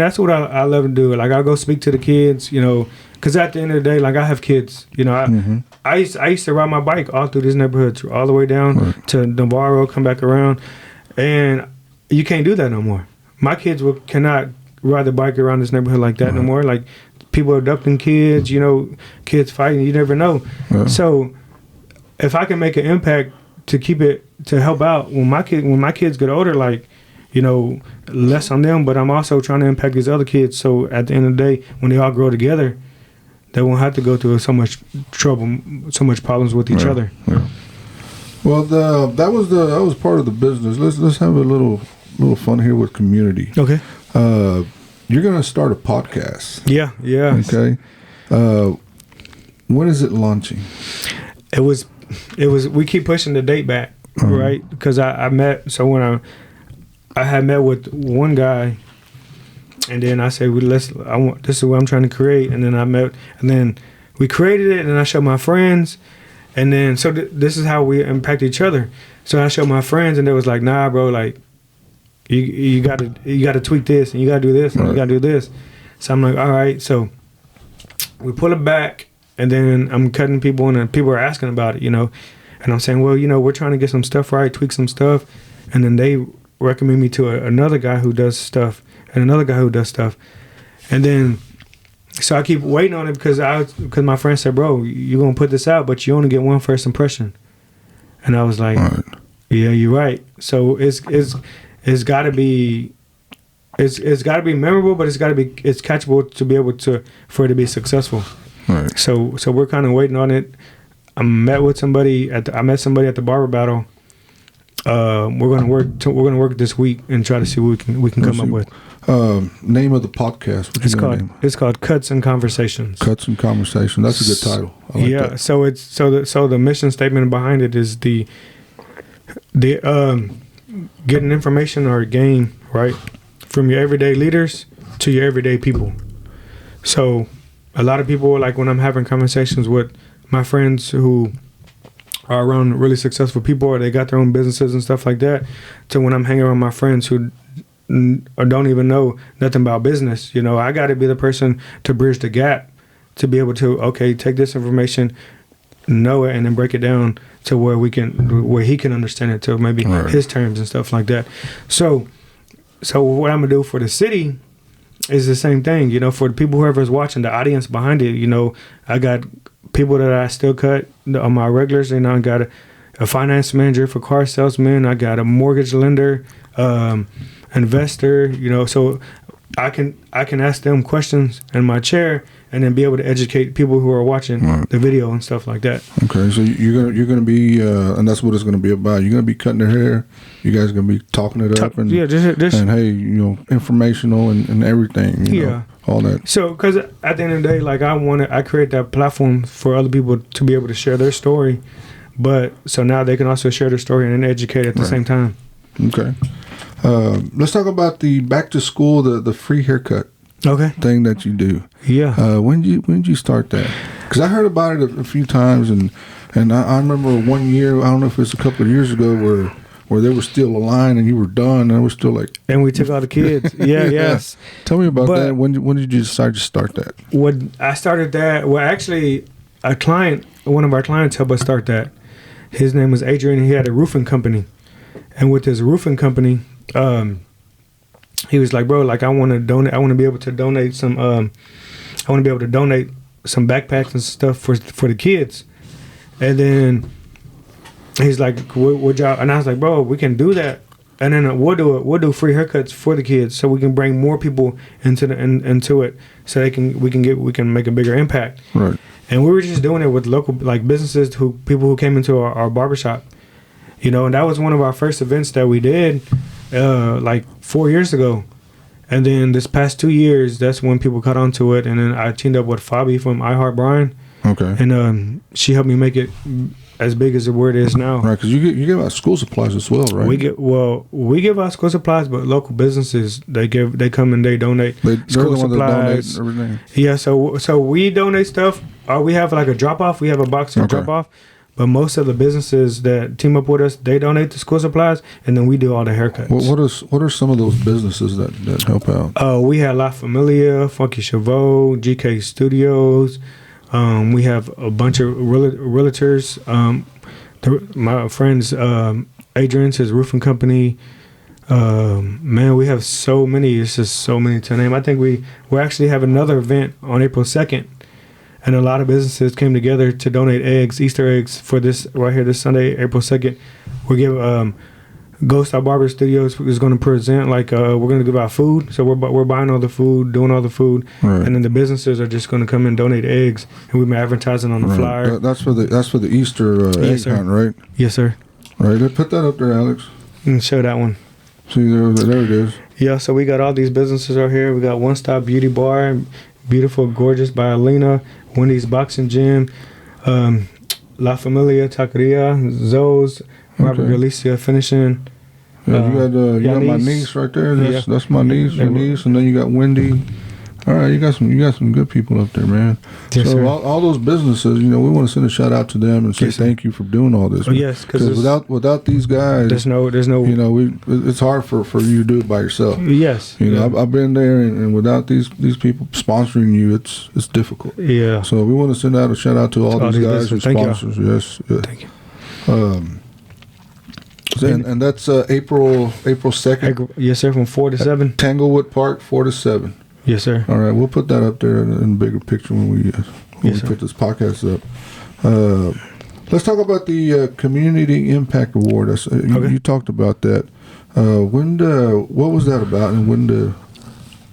that's what I love to do. Like I go speak to the kids, because at the end of the day, like I have kids, I used to ride my bike all through this neighborhood, all the way down to Navarro, come back around, and you can't do that no more. My kids cannot ride the bike around this neighborhood like that no more. Like people are abducting kids, kids fighting, you never know. Yeah. So if I can make an impact to help out when my kids get older, like less on them, but I'm also trying to impact these other kids. So at the end of the day, when they all grow together, they won't have to go through so much trouble, so much problems with each other. Yeah. Well, that was part of the business. Let's have a little fun here with community. Okay. You're gonna start a podcast. Yeah. Okay. When is it launching? It was. We keep pushing the date back, right? Because I met. So when I had met with one guy. And then I said, this is what I'm trying to create. And then I met, and then we created it, and I showed my friends. And then, so this is how we impact each other. So I showed my friends, and they was like, nah, bro, like, you gotta tweak this, and you gotta do this, and you gotta do this. So I'm like, all right. So we pull it back, and then I'm cutting people, and people are asking about it, And I'm saying, well, we're trying to get some stuff right, tweak some stuff. And then they recommend me to another guy who does stuff. And another guy who does stuff. And then, so I keep waiting on it because my friend said, bro, you're going to put this out, but you only get one first impression. And I was like, yeah, you're right. So it's got to be, it's got to be memorable, but it's catchable to be able for it to be successul. Right. So we're kind of waiting on it. I met somebody at the barber battle. We're gonna work this week and try to see what we can come up with. Name of the podcast? It's called Cuts and Conversations. Cuts and Conversations. That's a good title. I like that. So the mission statement behind it is the getting information or gain right from your everyday leaders to your everyday people. So a lot of people, like when I'm having conversations with my friends who are around really successful people, or they got their own businesses and stuff like that, to when I'm hanging around my friends who or don't even know nothing about business. You know, I got to be the person to bridge the gap, to be able to, okay, take this information, know it, and then break it down to where he can understand it, to maybe his terms and stuff like that. So what I'm gonna do for the city is the same thing. You know, for the people, whoever's watching, the audience behind it. You know, I got people that I still cut on my regulars. You know, I got a finance manager for car salesmen. I got a mortgage lender, investor. You know, so I can ask them questions in my chair, and then be able to educate people who are watching the video and stuff like that. Okay, so you're gonna be, and that's what it's gonna be about. You're gonna be cutting their hair. You guys are gonna be talking it up, and just and hey, you know, informational and everything. You know, all that. So, because at the end of the day, like I create that platform for other people to be able to share their story, but so now they can also share their story and educate at the same time. Okay, let's talk about the back to school, the free haircut. Okay. Thing that you do. Yeah. When did you start that? Because I heard about it a few times, and I remember one year, I don't know if it's a couple of years ago, where there was still a line and you were done, and it was still like. And we took all the kids. Yes. Tell me about that. When did you decide to start that? When I started that, well, actually, one of our clients helped us start that. His name was Adrian, and he had a roofing company, and with his roofing company, he was like, bro, like I want to donate. I want to be able to donate some. I want to be able to donate some backpacks and stuff for the kids. And then he's like, "What y'all?" And I was like, "Bro, we can do that. And then we'll do free haircuts for the kids, so we can bring more people into it, so we can make a bigger impact." Right. And we were just doing it with local businesses, people who came into our barbershop, you know. And that was one of our first events that we did. 4 years ago, and then this past 2 years, that's when people caught on to it, and then I teamed up with Fabi from iHeart Brian. Okay. And she helped me make it as big as where it is now. Right, because you give out school supplies as well, right? We give out school supplies, but local businesses they come and they donate school supplies. Donate everything. Yeah, so we donate stuff. We have like a drop off. We have a box of drop off. But most of the businesses that team up with us, they donate the school supplies, and then we do all the haircuts. What are some of those businesses that help out? We have La Familia, Funky Chevaux, GK Studios. We have a bunch of realtors. My friend's Adrian's, his roofing company. Man, we have so many. It's just so many to name. I think we actually have another event on April 2nd. And a lot of businesses came together to donate eggs, Easter eggs, for this right here this Sunday, April 2nd. We give Goldstar Barber Studio is going to present, we're going to give out food. So we're buying all the food, doing all the food, right. And then the businesses are just going to come and donate eggs, and we've been advertising on the flyer. That's for the Easter egg hunt, right? Yes, sir. Right. Put that up there, Alex. And show that one. See, there it is. Yeah. So we got all these businesses out here. We got One Stop Beauty Bar, Beautiful Gorgeous by Alina, Wendy's Boxing Gym, La Familia Taqueria, Zoe's, Robert Galicia Finishing. Yeah, you got my niece right there. That's my niece, your niece, and then you got Wendy. All right, you got some good people up there, man. Yes, so all those businesses, you know, we want to send a shout out to them and say thank you for doing all this. Oh, yes, because without these guys, there's no. You know, it's hard for you to do it by yourself. Yes, you know, I've been there, and without these people sponsoring you, it's difficult. Yeah. So we want to send out a shout out to all these guys who sponsors. Yes. Thank you. And that's April 2nd. Yes, sir. From 4 to 7. Tanglewood Park, 4 to 7. Yes, sir. All right, we'll put that up there in a bigger picture when we put this podcast up. Let's talk about the Community Impact Award. You talked about that. What was that about, and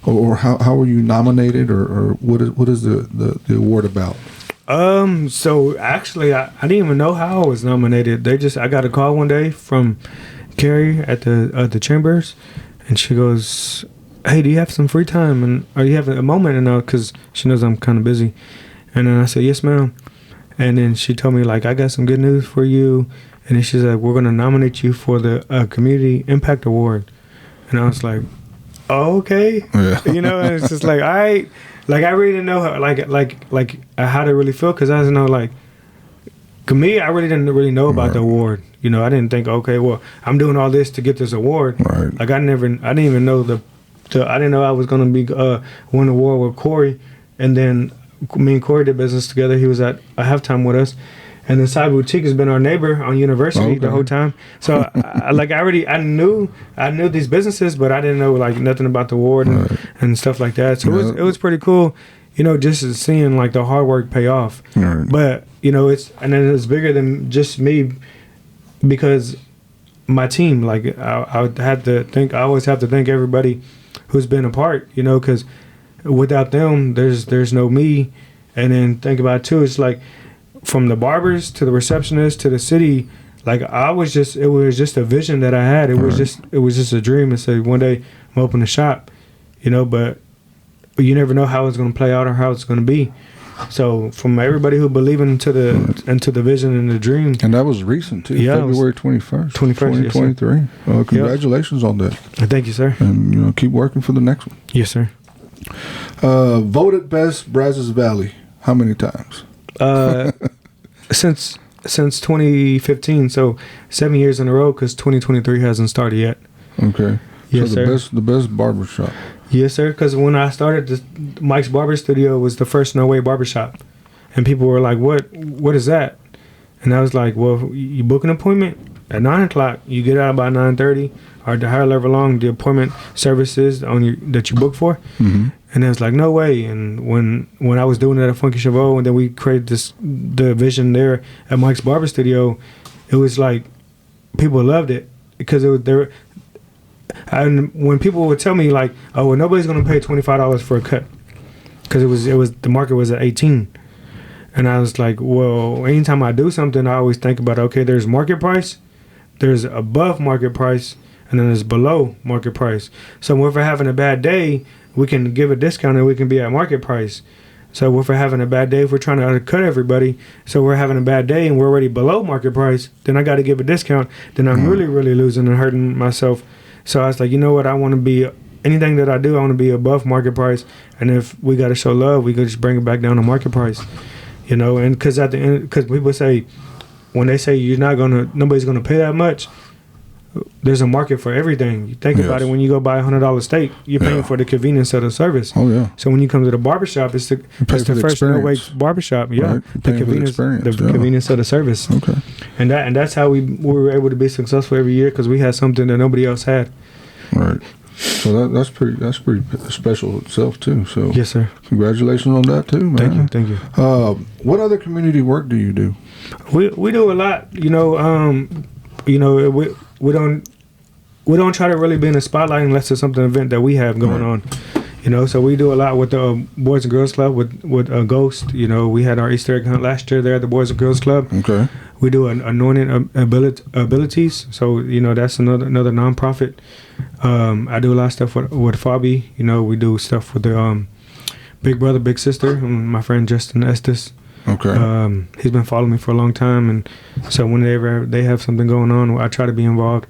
or how were you nominated, or what is the award about? So actually, I didn't even know how I was nominated. I got a call one day from Carrie at the chambers, and she goes, "Hey, do you have some free time, or you have a moment?" And because she knows I'm kind of busy, and then I said, "Yes, ma'am." And then she told me, I got some good news for you. And then she's like, "We're gonna nominate you for the Community Impact Award." And I was like, "Oh, okay." Yeah. You know, and it's just like, all right. I really didn't know how, how to really feel, because I didn't know, me, I really didn't really know about the award. You know, I didn't think, okay, well, I'm doing all this to get this award. Right. Like I didn't even know I didn't know I was gonna be win the award with Corey, and then me and Corey did business together. He was at a halftime with us, and then Side Boutique has been our neighbor on University the whole time. So I knew these businesses, but I didn't know like nothing about the award and stuff like that. So it was pretty cool, you know, just seeing like the hard work pay off. Right. But you know, it's bigger than just me, because my team, like I always have to thank everybody who's been a part, you know, because without them, there's no me. And then think about it too, it's like from the barbers to the receptionists to the city, like it was just a vision that I had. It was just a dream. And say one day I'm open a shop, you know, but you never know how it's going to play out or how it's going to be. So from everybody who believed into the vision and the dream. And that was recent too. Yeah, February 21st, 2023. Yes, congratulations on that. Thank you, sir. And you know, keep working for the next one. Yes, sir. Voted best Brazos Valley. How many times? Since 2015, so 7 years in a row, because 2023 hasn't started yet. Okay. Yes, so sir. The best barbershop. Yes, sir. Because when I started, Mike's Barber Studio was the first no way barbershop, and people were like, "What is that?" And I was like, "Well, you book an appointment at 9:00. You get out by 9:30, or the higher level long the appointment services that you book for." Mm-hmm. And it was like, no way. And when I was doing it at Funky Chevaux, and then we created the vision there at Mike's Barber Studio, it was like people loved it because it was there. And when people would tell me like, oh, well, nobody's gonna pay $25 for a cut, because it was the market was at 18, and I was like, well, anytime I do something, I always think about, okay, there's market price, there's above market price, and then there's below market price. So if we're having a bad day, we can give a discount and we can be at market price. So if we're having a bad day, if we're trying to cut everybody, so we're having a bad day and we're already below market price, then I got to give a discount. Then I'm really, really losing and hurting myself. So I was like, you know what? I want to be, anything that I do, I want to be above market price. And if we got to show love, we could just bring it back down to market price, you know? And because at the end, because people say, when they say nobody's going to pay that much, there's a market for everything. You think about it, when you go buy $100 steak, you're paying for the convenience of the service. Oh yeah. So when you come to the barbershop, it's the first no way barbershop. Yeah. Right. The convenience, convenience of the service. Okay. And that's how we were able to be successful every year, because we had something that nobody else had. Right. So that's pretty special itself too. So yes, sir. Congratulations on that too, man. Thank you. What other community work do you do? We do a lot. We don't try to really be in the spotlight unless it's something event that we have going on. You know, so we do a lot with the Boys and Girls Club with Ghost. You know, we had our Easter egg hunt last year there at the Boys and Girls Club. Okay. We do an anointing abilities. So, you know, that's another nonprofit. I do a lot of stuff with Fabi. You know, we do stuff with the Big Brother, Big Sister, my friend Justin Estes. Okay. He's been following me for a long time, and so whenever they have something going on, I try to be involved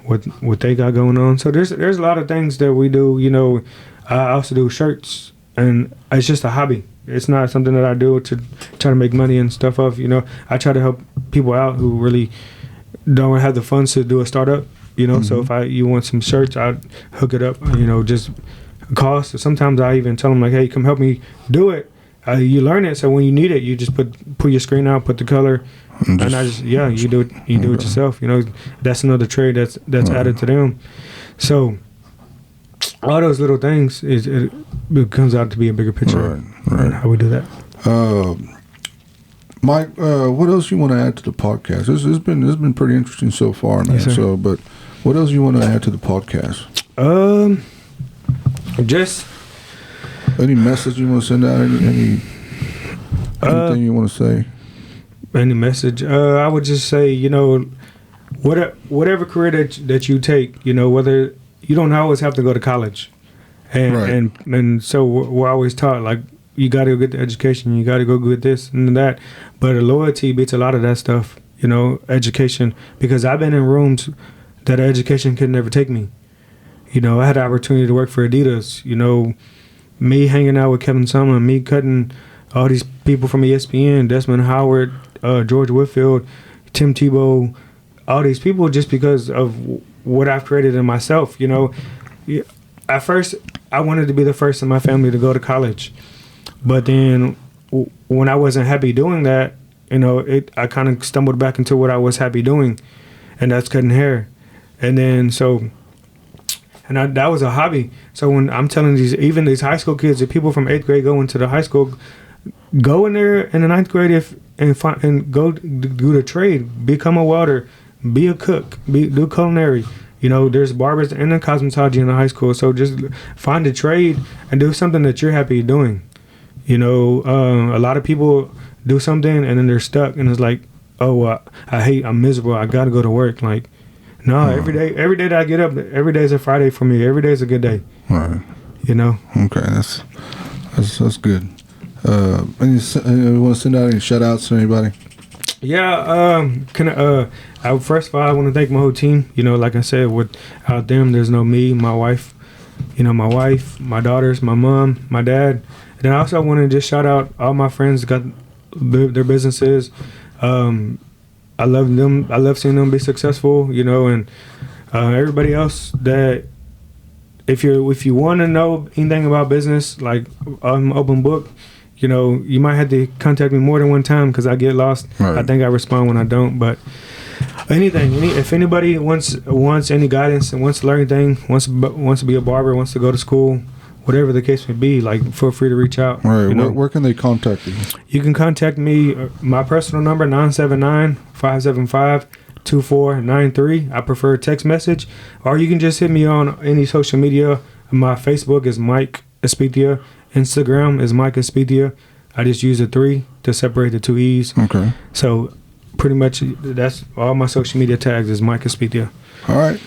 with what they got going on. So there's a lot of things that we do. You know, I also do shirts, and it's just a hobby. It's not something that I do to try to make money and stuff of. You know, I try to help people out who really don't have the funds to do a startup. You know, so if you want some shirts, I'd hook it up. You know, just cost. Sometimes I even tell them like, hey, come help me do it. You learn it, so when you need it, you just pull your screen out, put the color, and you do it. You do it yourself. You know, that's another trade that's added to them. So all those little things it comes out to be a bigger picture. Right. How we do that. Mike, what else you want to add to the podcast? It's been pretty interesting so far, man. Yes, so, but what else you want to add to the podcast? Just. Any message you want to send out? Anything you want to say? Any message? I would just say, you know, whatever career that you take, you know, whether you don't always have to go to college, and so we're always taught like you got to go get the education, you got to go get this and that, but loyalty beats a lot of that stuff. You know, education, because I've been in rooms that education could never take me. You know, I had the opportunity to work for Adidas. You know. Me hanging out with Kevin Sumlin, me cutting all these people from ESPN, Desmond Howard, George Whitfield, Tim Tebow, all these people, just because of what I've created in myself. You know, at first I wanted to be the first in my family to go to college, but then when I wasn't happy doing that, you know, I kind of stumbled back into what I was happy doing, and that's cutting hair. And then that was a hobby. So when I'm telling even these high school kids, the people from 8th grade going to the high school, go in there in the 9th grade and go do the trade, become a welder, be a cook, do culinary. You know, there's barbers and then cosmetology in the high school. So just find a trade and do something that you're happy doing. You know, a lot of people do something and then they're stuck and it's like, oh, I'm miserable. I got to go to work. Like, no, every day that I get up, every day is a Friday for me. Every day is a good day. Right. You know? Okay, that's good. And you want to send out any shout outs to anybody? Yeah, first of all, I want to thank my whole team. You know, like I said, without them, there's no me, my wife, my daughters, my mom, my dad. And then I also want to just shout out all my friends that got their businesses. I love them. I love seeing them be successful, you know, and everybody else that if you want to know anything about business, like I'm open book. You know, you might have to contact me more than one time because I get lost. Right. I think I respond when I don't. But if anybody wants any guidance and wants to learn anything, wants to be a barber, wants to go to school, whatever the case may be, like feel free to reach out. Right. You know? Where can they contact you? You can contact me. My personal number 979-575-2493. I prefer text message, or you can just hit me on any social media. My Facebook is Mike Espitia. Instagram is Mike Espitia. I just use a 3 to separate the 2 E's. Okay. So pretty much that's all my social media tags is Mike Espitia. All right.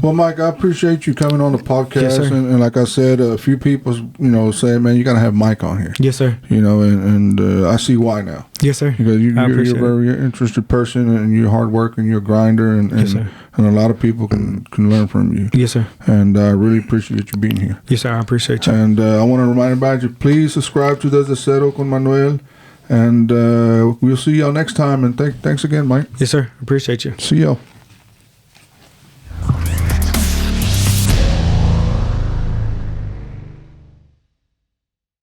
Well, Mike, I appreciate you coming on the podcast. Yes, sir. And like I said, a few people, you know, say, man, you got to have Mike on here. Yes, sir. You know, and I see why now. Yes, sir. Because you're a very interested person and you're hard work and you're a grinder. And, yes, sir. And a lot of people can learn from you. Yes, sir. And I really appreciate you being here. Yes, sir. I appreciate you. And I want to remind everybody to please subscribe to Desde Cero Con Manuel. And we'll see y'all next time. And thanks again, Mike. Yes, sir. Appreciate you. See y'all.